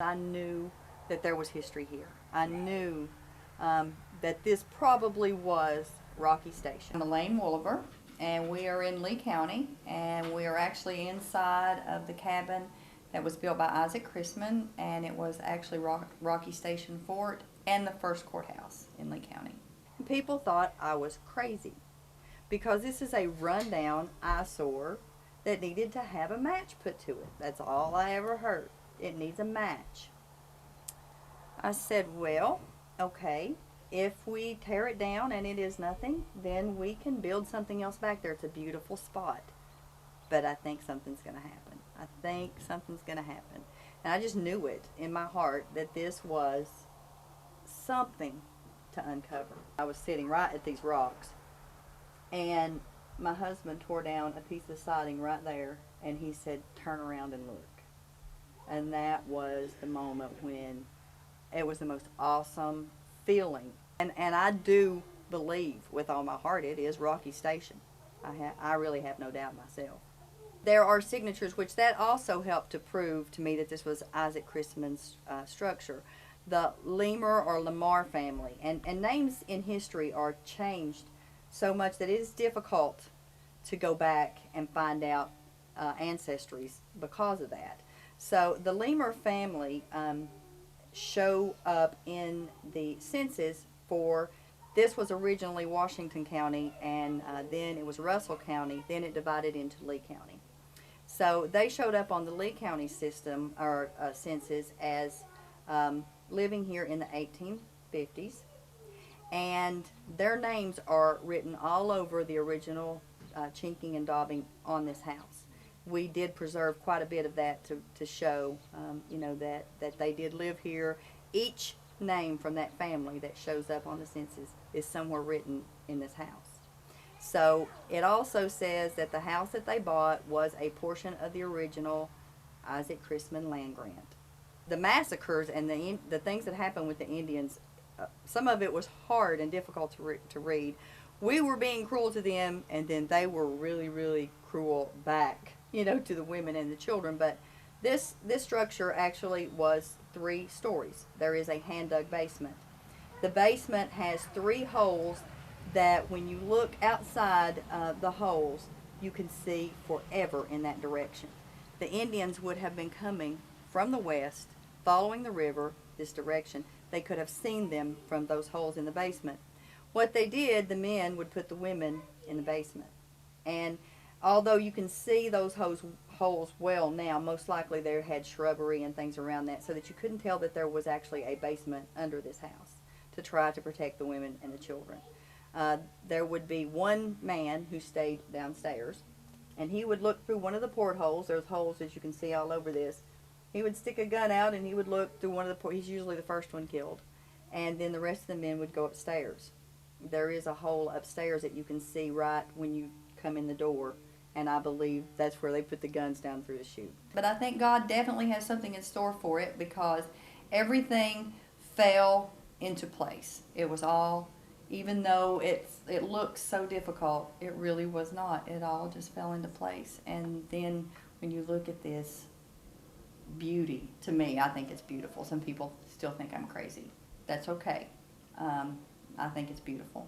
I knew that there was history here. I knew that this probably was Rocky Station. I'm Elaine Wooliver, and we are in Lee County, and we are actually inside of the cabin that was built by Isaac Christman, and it was actually Rocky Station Fort and the first courthouse in Lee County. People thought I was crazy because this is a rundown eyesore that needed to have a match put to it. That's all I ever heard. It needs a match. I said, well, okay, if we tear it down and it is nothing, then we can build something else back there. It's a beautiful spot. But I think something's going to happen. I think something's going to happen. And I just knew it in my heart that this was something to uncover. I was sitting right at these rocks, and my husband tore down a piece of siding right there, and he said, turn around and look. And that was the moment when it was the most awesome feeling. And I do believe with all my heart it is Rocky Station. I really have no doubt myself. There are signatures which that also helped to prove to me that this was Isaac Christman's structure. The Lemur or Lamar family. And names in history are changed so much that it is difficult to go back and find out ancestries because of that. So the Lemur family show up in the census for, this was originally Washington County, and then it was Russell County, then it divided into Lee County. So they showed up on the Lee County system, or census, as living here in the 1850s, and their names are written all over the original chinking and daubing on this house. We did preserve quite a bit of that to show, that they did live here. Each name from that family that shows up on the census is somewhere written in this house. So it also says that the house that they bought was a portion of the original Isaac Christman land grant. The massacres and the things that happened with the Indians, some of it was hard and difficult to read. We were being cruel to them, and then they were really, really cruel back, to the women and the children. But this structure actually was 3 stories. There is a hand-dug basement. The basement has 3 holes that when you look outside the holes, you can see forever in that direction. The Indians would have been coming from the west, following the river this direction. They could have seen them from those holes in the basement. What they did, the men would put the women in the basement. And although you can see those holes well now, most likely they had shrubbery and things around that, so that you couldn't tell that there was actually a basement under this house to try to protect the women and the children. There would be one man who stayed downstairs, and he would look through one of the portholes. There's holes, as you can see, all over this. He would stick a gun out, and he would look through one of the portholes. He's usually the first one killed. And then the rest of the men would go upstairs. There is a hole upstairs that you can see right when you come in the door, and I believe that's where they put the guns down through the chute. But I think God definitely has something in store for it, because everything fell into place. It was all, even though it looks so difficult, it really was not. It all just fell into place. And then when you look at this beauty, to me, I think it's beautiful. Some people still think I'm crazy. That's okay. I think it's beautiful.